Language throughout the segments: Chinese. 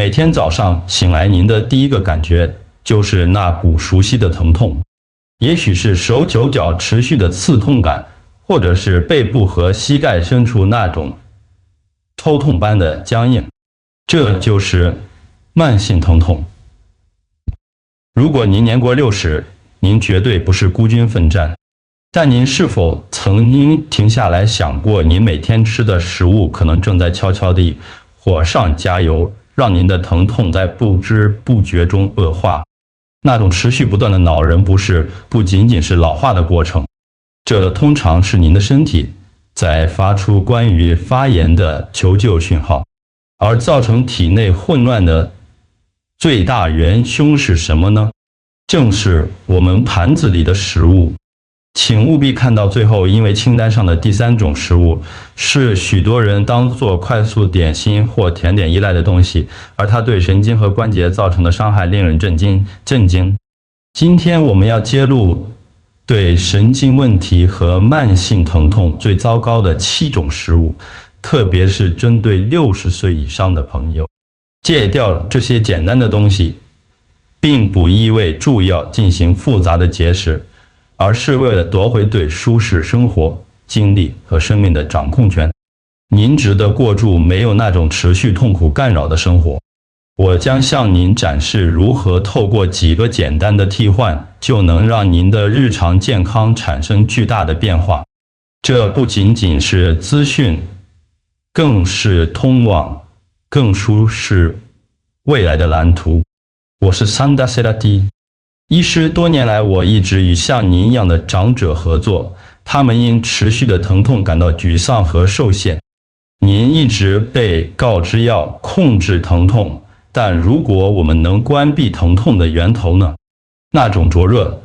每天早上醒来，您的第一个感觉就是那股熟悉的疼痛，也许是手肘脚持续的刺痛感，或者是背部和膝盖深处那种抽痛般的僵硬，这就是慢性疼痛。如果您年过60，您绝对不是孤军奋战，但您是否曾经停下来想过，您每天吃的食物可能正在悄悄地火上加油，让您的疼痛在不知不觉中恶化？那种持续不断的恼人不适，不仅仅是老化的过程，这通常是您的身体在发出关于发炎的求救讯号。而造成体内混乱的最大元凶是什么呢？正是我们盘子里的食物。请务必看到最后，因为清单上的第3种食物是许多人当做快速点心或甜点依赖的东西，而它对神经和关节造成的伤害令人震惊。今天我们要揭露对神经问题和慢性疼痛最糟糕的7种食物，特别是针对60岁以上的朋友。戒掉这些简单的东西，并不意味着要进行复杂的节食，而是为了夺回对舒适生活、精力和生命的掌控权。您值得过住没有那种持续痛苦干扰的生活。我将向您展示如何透过几个简单的替换，就能让您的日常健康产生巨大的变化。这不仅仅是资讯，更是通往更舒适未来的蓝图。我是桑达塞拉蒂医师，多年来我一直与像您一样的长者合作，他们因持续的疼痛感到沮丧和受限。您一直被告知要控制疼痛，但如果我们能关闭疼痛的源头呢？那种灼热、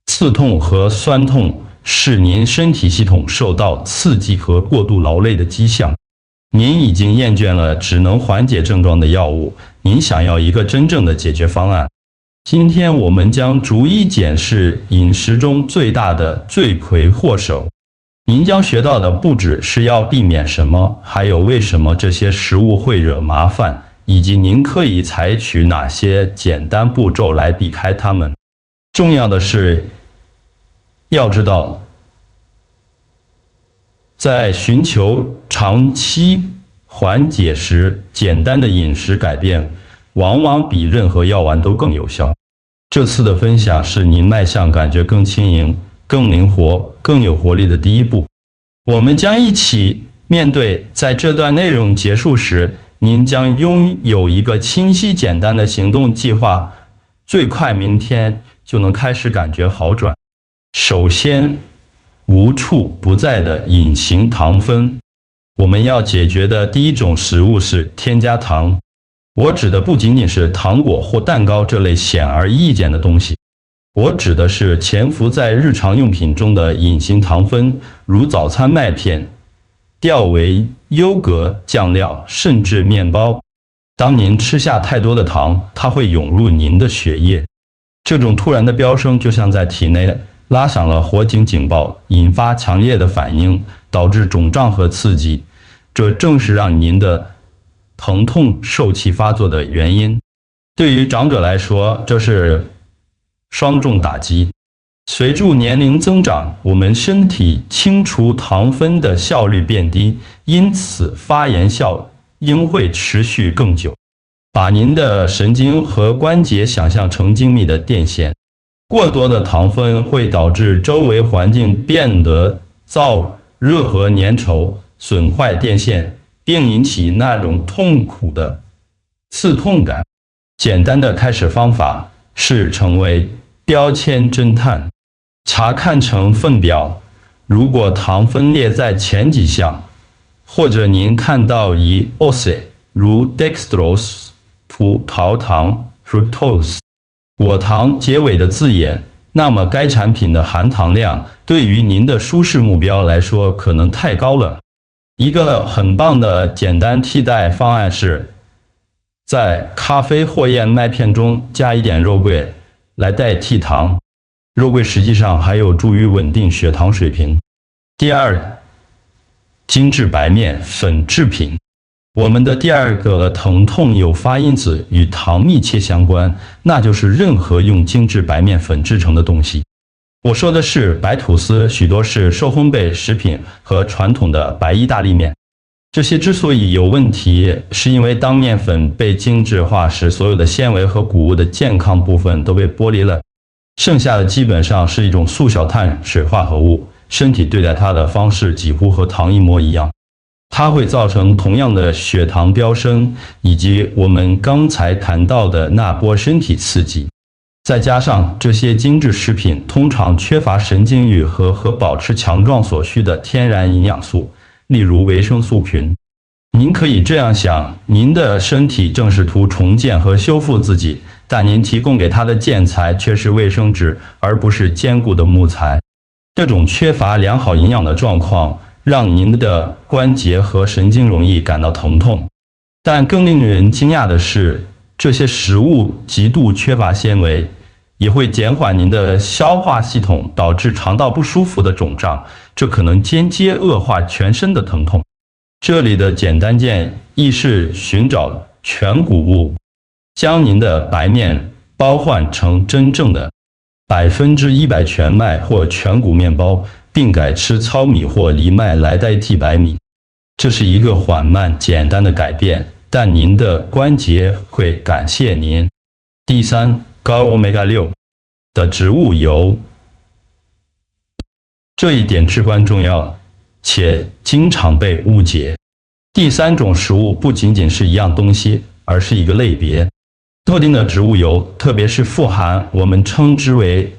刺痛和酸痛是您身体系统受到刺激和过度劳累的迹象。您已经厌倦了只能缓解症状的药物，您想要一个真正的解决方案。今天我们将逐一检视饮食中最大的罪魁祸首。您将学到的不只是要避免什么，还有为什么这些食物会惹麻烦，以及您可以采取哪些简单步骤来避开它们。重要的是，要知道，在寻求长期缓解时，简单的饮食改变往往比任何药丸都更有效。这次的分享是您迈向感觉更轻盈、更灵活、更有活力的第一步。我们将一起面对，在这段内容结束时，您将拥有一个清晰简单的行动计划，最快明天就能开始感觉好转。首先，无处不在的隐形糖分。我们要解决的第一种食物是添加糖。我指的不仅仅是糖果或蛋糕这类显而易见的东西，我指的是潜伏在日常用品中的隐形糖分，如早餐麦片、调味优格、酱料，甚至面包。当您吃下太多的糖，它会涌入您的血液。这种突然的飙升就像在体内拉响了火警警报，引发强烈的反应，导致肿胀和刺激。这正是让您的疼痛受气发作的原因。对于长者来说，这是双重打击。随着年龄增长，我们身体清除糖分的效率变低，因此发炎效应会持续更久。把您的神经和关节想象成精密的电线，过多的糖分会导致周围环境变得燥热和粘稠，损坏电线，并引起那种痛苦的刺痛感。简单的开始方法是成为标签侦探，查看成分表，如果糖分列在前几项，或者您看到以 OC 如 dextrose 葡萄糖 fructose 果糖结尾的字眼，那么该产品的含糖量对于您的舒适目标来说可能太高了。一个很棒的简单替代方案是在咖啡或燕麦片中加一点肉桂来代替糖。肉桂实际上还有助于稳定血糖水平。第二，精致白面粉制品。我们的第二个疼痛诱发因子与糖密切相关，那就是任何用精致白面粉制成的东西。我说的是白吐司，许多是手烘焙食品和传统的白意大利面。这些之所以有问题，是因为当面粉被精致化时，所有的纤维和谷物的健康部分都被剥离了，剩下的基本上是一种速效碳水化合物，身体对待它的方式几乎和糖一模一样。它会造成同样的血糖飙升，以及我们刚才谈到的那波身体刺激。再加上这些精致食品通常缺乏神经愈合和保持强壮所需的天然营养素，例如维生素群。您可以这样想，您的身体正是图重建和修复自己，但您提供给它的建材却是卫生纸，而不是坚固的木材。这种缺乏良好营养的状况让您的关节和神经容易感到疼痛。但更令人惊讶的是，这些食物极度缺乏纤维，也会减缓您的消化系统，导致肠道不舒服的肿胀，这可能间接恶化全身的疼痛。这里的简单建议是寻找全谷物，将您的白面包换成真正的100%全麦或全谷面包，并改吃糙米或藜麦来代替白米。这是一个缓慢、简单的改变，但您的关节会感谢您。第三，高欧米伽6的植物油，这一点至关重要，且经常被误解。第三种食物不仅仅是一样东西，而是一个类别。特定的植物油，特别是富含我们称之为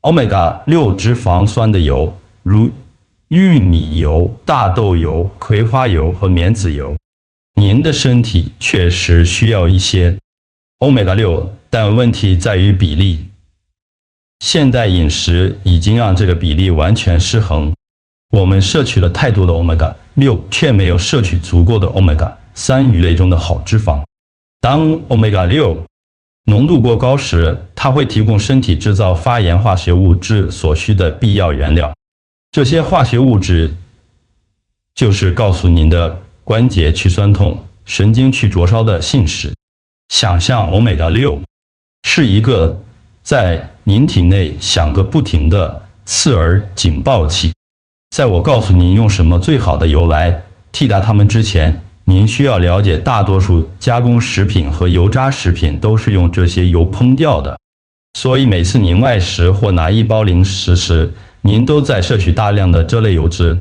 欧米伽6脂肪酸的油，如玉米油、大豆油、葵花油和棉籽油。您的身体确实需要一些欧米伽6，但问题在于比例。现代饮食已经让这个比例完全失衡，我们摄取了太多的欧米伽6，却没有摄取足够的欧米伽3鱼类中的好脂肪。当欧米伽6浓度过高时，它会提供身体制造发炎化学物质所需的必要原料。这些化学物质就是告诉您的关节去酸痛、神经去灼烧的信使。想象欧米伽6是一个在您体内响个不停的刺耳警报器。在我告诉您用什么最好的油来替代它们之前，您需要了解，大多数加工食品和油炸食品都是用这些油烹调的。所以每次您外食或拿一包零食时，您都在摄取大量的这类油脂。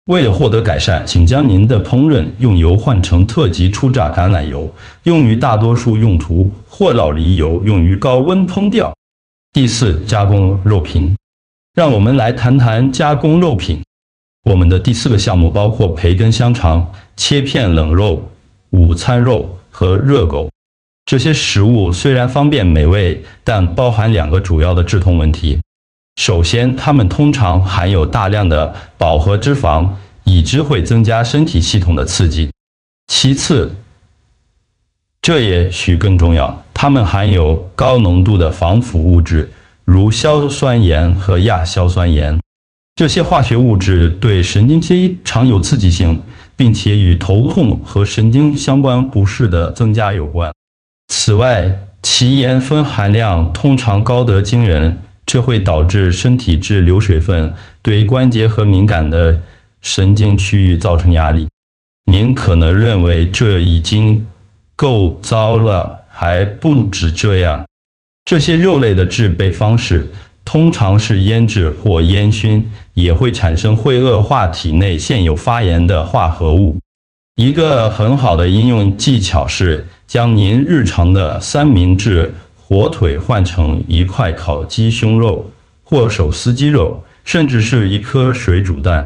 为了获得改善，请将您的烹饪用油换成特级初榨橄榄油，用于大多数用途，或老梨油，用于高温烹调。第四，加工肉品。让我们来谈谈加工肉品。我们的第四个项目包括培根香肠、切片冷肉、午餐肉和热狗。这些食物虽然方便美味，但包含两个主要的致痛问题。首先，它们通常含有大量的饱和脂肪，已知会增加身体系统的刺激。其次，这也许更重要，它们含有高浓度的防腐物质，如硝酸盐和亚硝酸盐。这些化学物质对神经非常有刺激性，并且与头痛和神经相关不适的增加有关。此外，其盐分含量通常高得惊人，这会导致身体质流水分，对关节和敏感的神经区域造成压力。您可能认为这已经够糟了，还不止这样。这些肉类的制备方式通常是腌制或烟熏，也会产生会恶化体内现有发炎的化合物。一个很好的应用技巧是将您日常的三明治火腿换成一块烤鸡胸肉或手撕鸡肉，甚至是一颗水煮蛋。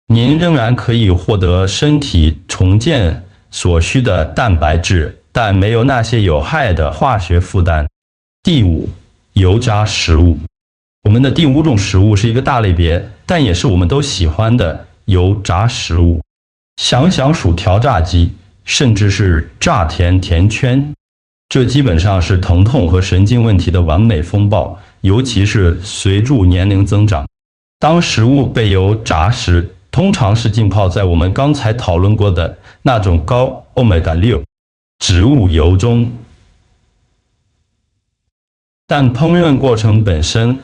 您仍然可以获得身体重建所需的蛋白质，但没有那些有害的化学负担。第五，油炸食物。我们的第五种食物是一个大类别，但也是我们都喜欢的油炸食物。想想薯条、炸鸡，甚至是炸甜圈，这基本上是疼痛和神经问题的完美风暴，尤其是随着年龄增长。当食物被油炸时，通常是浸泡在我们刚才讨论过的那种高 Omega-6 植物油中。但烹饪过程本身，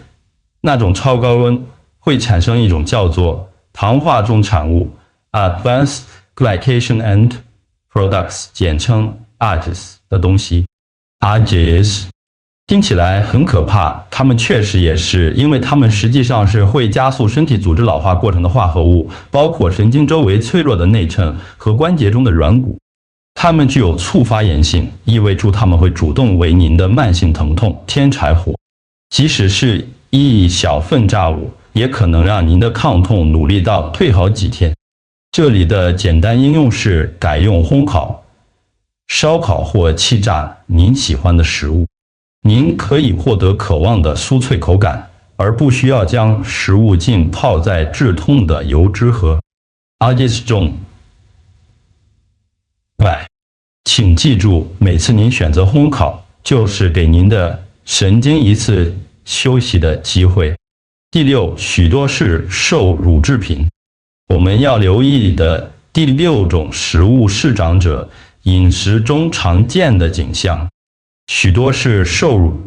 那种超高温会产生一种叫做糖化中产物 Advanced Glycation End Products， 简称 AGS 的东西。AGS 听起来很可怕，它们确实也是，因为它们实际上是会加速身体组织老化过程的化合物，包括神经周围脆弱的内衬和关节中的软骨。它们具有促发炎性，意味着它们会主动为您的慢性疼痛添柴火。即使是一小份炸物，也可能让您的抗痛努力到退好几天。这里的简单应用是改用烘烤、烧烤或气炸您喜欢的食物。您可以获得渴望的酥脆口感，而不需要将食物浸泡在止痛的油脂和 AGS 中。请记住，每次您选择烘烤，就是给您的神经一次休息的机会。第六，许多是受乳制品。我们要留意的第六种食物是长者饮食中常见的景象。许多是受乳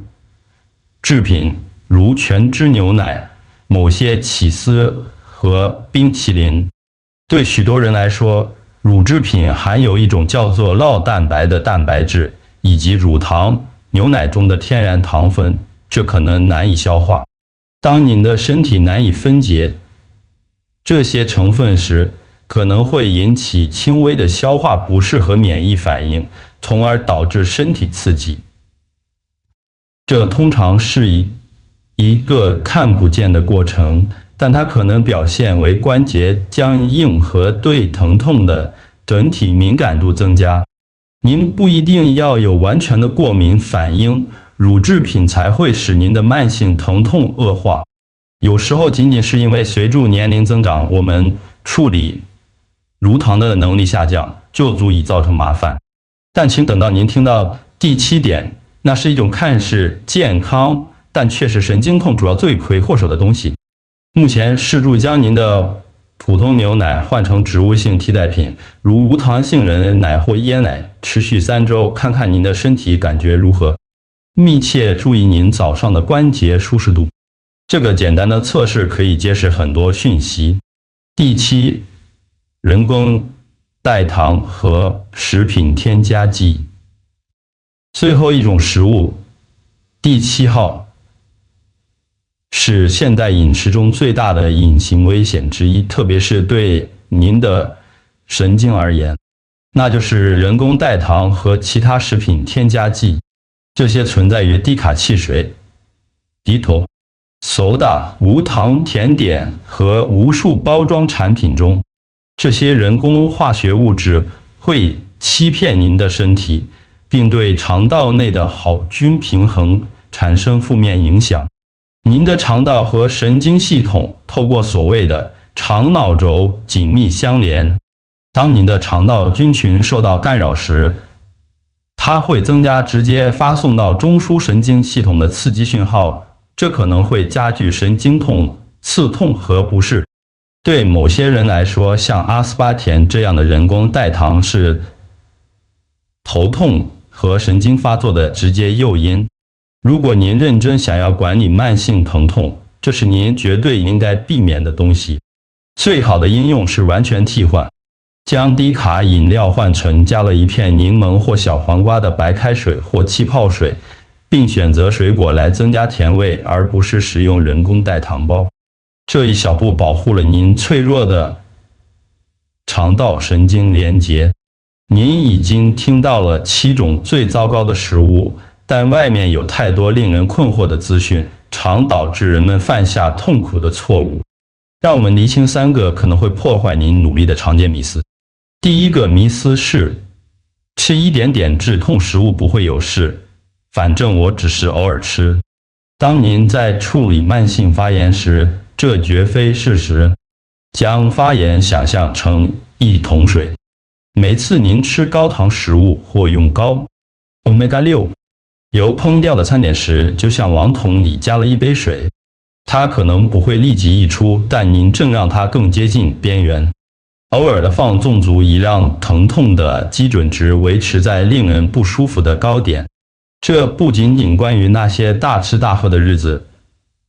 制品，如全脂牛奶、某些起司和冰淇淋。对许多人来说，乳制品含有一种叫做酪蛋白的蛋白质，以及乳糖、牛奶中的天然糖分，这可能难以消化。当您的身体难以分解这些成分时，可能会引起轻微的消化不适和免疫反应，从而导致身体刺激。这通常是一个看不见的过程，但它可能表现为关节僵硬和对疼痛的整体敏感度增加。您不一定要有完全的过敏反应，乳制品才会使您的慢性疼痛恶化。有时候仅仅是因为随着年龄增长，我们处理乳糖的能力下降，就足以造成麻烦。但请等到您听到第7点，那是一种看似健康，但却是神经痛主要罪魁祸首的东西。目前试图将您的普通牛奶换成植物性替代品，如无糖杏仁奶或椰奶，持续3周，看看您的身体感觉如何。密切注意您早上的关节舒适度。这个简单的测试可以揭示很多讯息。第7，人工代糖和食品添加剂。最后一种食物，第7号，是现代饮食中最大的隐形危险之一，特别是对您的神经而言，那就是人工代糖和其他食品添加剂。这些存在于低卡汽水、低头、soda、无糖甜点和无数包装产品中。这些人工化学物质会欺骗您的身体，并对肠道内的好菌平衡产生负面影响。您的肠道和神经系统透过所谓的肠脑轴紧密相连。当您的肠道菌群受到干扰时，它会增加直接发送到中枢神经系统的刺激讯号，这可能会加剧神经痛、刺痛和不适。对某些人来说，像阿斯巴甜这样的人工代糖是头痛和神经发作的直接诱因。如果您认真想要管理慢性疼痛，这是您绝对应该避免的东西。最好的应用是完全替换，将低卡饮料换成加了一片柠檬或小黄瓜的白开水或气泡水，并选择水果来增加甜味，而不是使用人工代糖包。这一小步保护了您脆弱的肠道神经连接。您已经听到了7种最糟糕的食物，但外面有太多令人困惑的资讯，常导致人们犯下痛苦的错误。让我们厘清3个可能会破坏您努力的常见迷思。第一个迷思是，吃一点点止痛食物不会有事，反正我只是偶尔吃。当您在处理慢性发炎时，这绝非事实。将发炎想象成一桶水，每次您吃高糖食物或用高 Omega-6 油烹调的餐点时，就像往桶里加了一杯水。它可能不会立即溢出，但您正让它更接近边缘。偶尔的放纵足以让疼痛的基准值维持在令人不舒服的高点。这不仅仅关于那些大吃大喝的日子，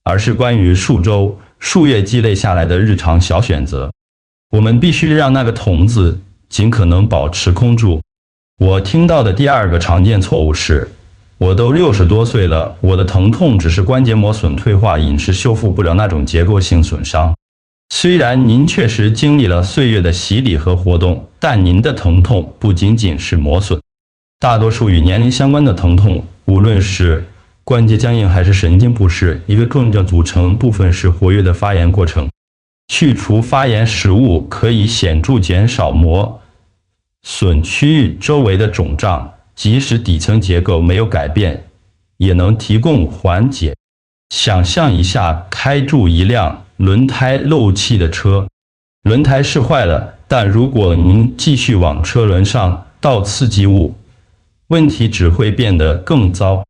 而是关于数周、数月积累下来的日常小选择。我们必须让那个筒子尽可能保持空注。我听到的第二个常见错误是，我都60多岁了，我的疼痛只是关节磨损退化，饮食修复不了那种结构性损伤。虽然您确实经历了岁月的洗礼和活动，但您的疼痛不仅仅是磨损。大多数与年龄相关的疼痛，无论是关节僵硬还是神经不适，一个重要组成部分是活跃的发炎过程。去除发炎食物可以显著减少磨损区域周围的肿胀，即使底层结构没有改变，也能提供缓解。想象一下开住一辆轮胎漏气的车，轮胎是坏了，但如果您继续往车轮上倒刺激物，问题只会变得更糟。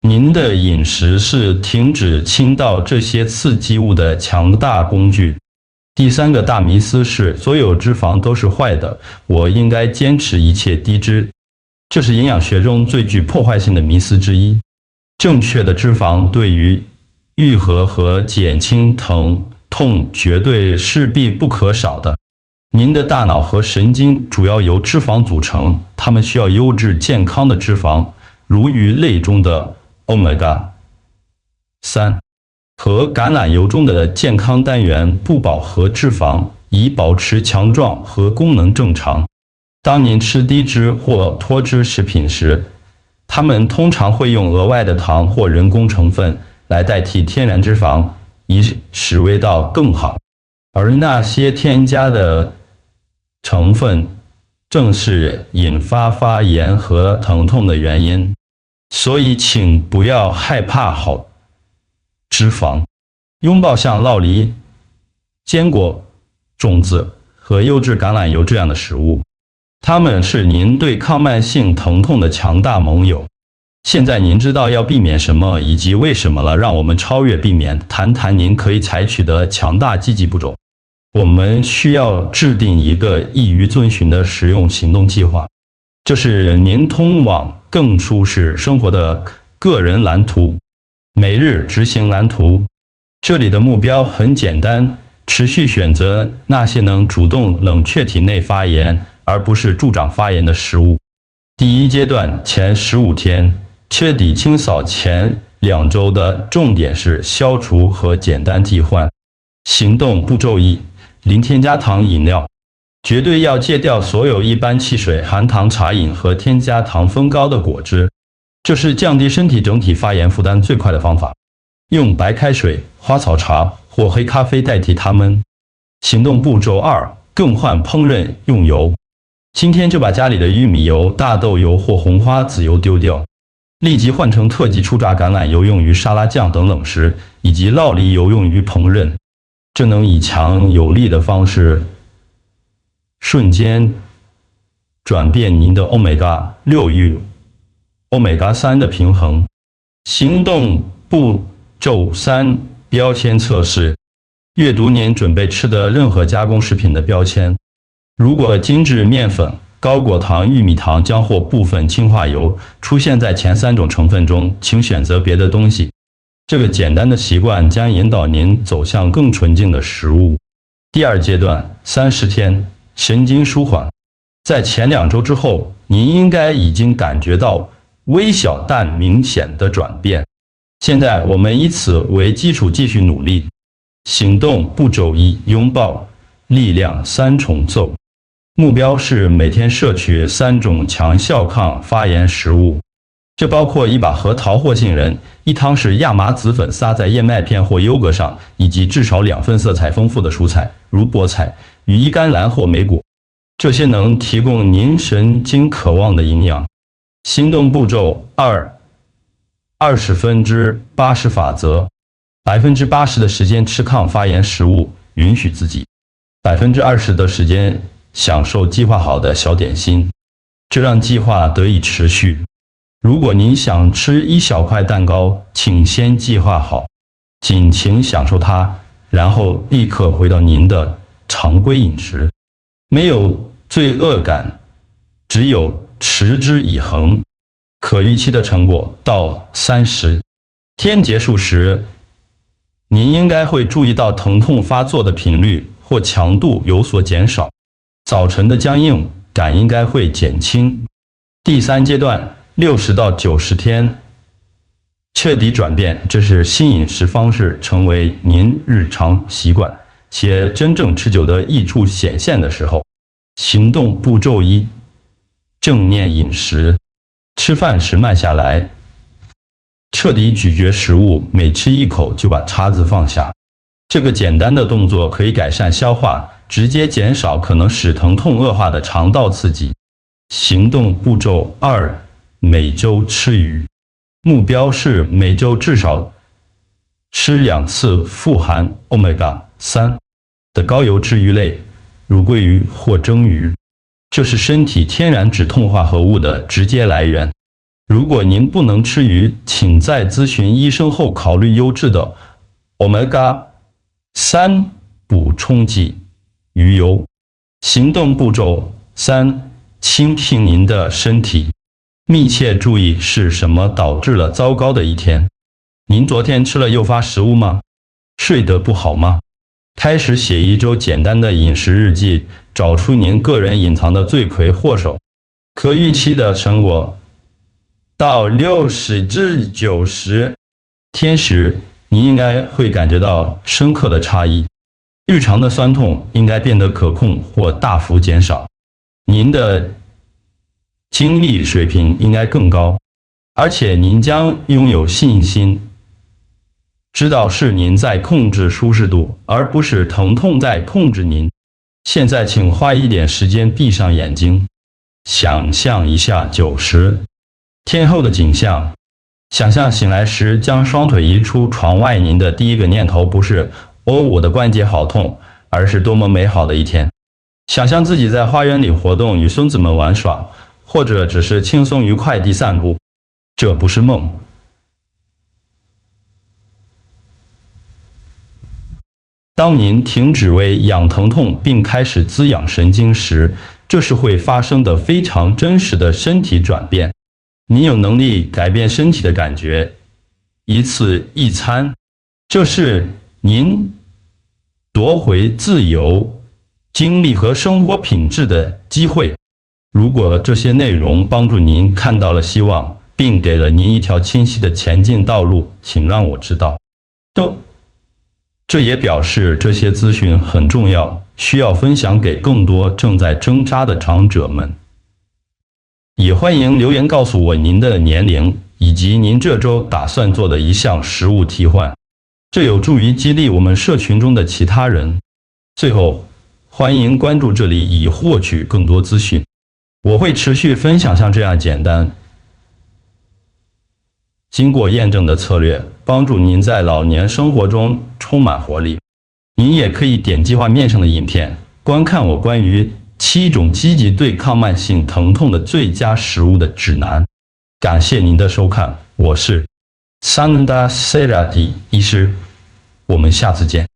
您的饮食是停止倾倒这些刺激物的强大工具。第三个大迷思是，所有脂肪都是坏的，我应该坚持一切低脂。这是营养学中最具破坏性的迷思之一。正确的脂肪对于愈合和减轻疼痛绝对是必不可少的。您的大脑和神经主要由脂肪组成，它们需要优质健康的脂肪，如鱼类中的 Omega-3 和橄榄油中的健康单元不饱和脂肪，以保持强壮和功能正常。当您吃低脂或脱脂食品时，它们通常会用额外的糖或人工成分来代替天然脂肪，以使味道更好。而那些添加的成分正是引发发炎和疼痛的原因。所以请不要害怕好脂肪，拥抱像酪梨、坚果、种子和优质橄榄油这样的食物，它们是您对抗慢性疼痛的强大盟友。现在您知道要避免什么以及为什么了，让我们超越避免，谈谈您可以采取的强大积极步骤。我们需要制定一个易于遵循的实用行动计划，这是您通往更舒适生活的个人蓝图，每日执行蓝图。这里的目标很简单，持续选择那些能主动冷却体内发炎，而不是助长发炎的食物。第一阶段前15天，彻底清扫前2周的重点是消除和简单替换。行动步骤1：零添加糖饮料，绝对要戒掉所有一般汽水、含糖茶饮和添加糖分高的果汁，这是降低身体整体发炎负担最快的方法。用白开水、花草茶或黑咖啡代替它们。行动步骤2：更换烹饪用油，今天就把家里的玉米油、大豆油或红花籽油丢掉，立即换成特级初榨橄榄油，用于沙拉酱等冷食，以及酪梨油用于烹饪。这能以强有力的方式瞬间转变您的 Omega-6 与 Omega-3 的平衡。行动步骤3：标签测试，阅读您准备吃的任何加工食品的标签。如果精致面粉、高果糖、玉米糖浆或部分氢化油出现在前3种成分中，请选择别的东西。这个简单的习惯将引导您走向更纯净的食物。第二阶段30天，神经舒缓。在前2周之后，您应该已经感觉到微小但明显的转变。现在我们以此为基础继续努力。行动步骤1：拥抱力量3重奏，目标是每天摄取3种强效抗发炎食物，这包括1把核桃或杏仁、1汤匙亚麻籽粉撒在燕麦片或优格上，以及至少2份色彩丰富的蔬菜，如菠菜、羽衣甘蓝或莓果。这些能提供您神经渴望的营养。行动步骤2： 20%/80法则，80%的时间吃抗发炎食物，允许自己20%的时间享受计划好的小点心，这让计划得以持续。如果您想吃1小块蛋糕，请先计划好。尽情享受它，然后立刻回到您的常规饮食。没有罪恶感，只有持之以恒。可预期的成果到30天结束时，您应该会注意到疼痛发作的频率或强度有所减少，早晨的僵硬感应该会减轻。第3阶段60到90天彻底转变，这是新饮食方式成为您日常习惯且真正持久的益处显现的时候。行动步骤1：正念饮食。吃饭时慢下来，彻底咀嚼食物，每吃一口就把叉子放下。这个简单的动作可以改善消化，直接减少可能使疼痛恶化的肠道刺激。行动步骤2：每周吃鱼。目标是每周至少吃2次富含 Omega-3 的高油脂鱼类，如鲑鱼或蒸鱼。这是身体天然止痛化合物的直接来源。如果您不能吃鱼，请在咨询医生后考虑优质的 Omega-3 补充剂鱼油。行动步骤3：倾听您的身体。密切注意是什么导致了糟糕的一天。您昨天吃了诱发食物吗？睡得不好吗？开始写一周简单的饮食日记，找出您个人隐藏的罪魁祸首。可预期的成果到60至90天时，您应该会感觉到深刻的差异。日常的酸痛应该变得可控或大幅减少，您的精力水平应该更高，而且您将拥有信心，知道是您在控制舒适度，而不是疼痛在控制您。现在请花一点时间闭上眼睛，想象一下90天后的景象。想象醒来时将双腿移出床外，您的第一个念头不是“哦，我的关节好痛”，而是多么美好的一天。想象自己在花园里活动，与孙子们玩耍，或者只是轻松愉快地散步。这不是梦。当您停止为养疼痛并开始滋养神经时，这是会发生的非常真实的身体转变。您有能力改变身体的感觉，一次一餐，这是您夺回自由、精力和生活品质的机会。如果这些内容帮助您看到了希望，并给了您一条清晰的前进道路，请让我知道。这也表示这些资讯很重要，需要分享给更多正在挣扎的长者们。也欢迎留言告诉我您的年龄，以及您这周打算做的一项食物替换，这有助于激励我们社群中的其他人。最后，欢迎关注这里以获取更多资讯。我会持续分享像这样简单、经过验证的策略，帮助您在老年生活中充满活力。您也可以点击画面上的影片，观看我关于7种积极对抗慢性疼痛的最佳食物的指南。感谢您的收看，我是Sanda Serati 医师，我们下次见。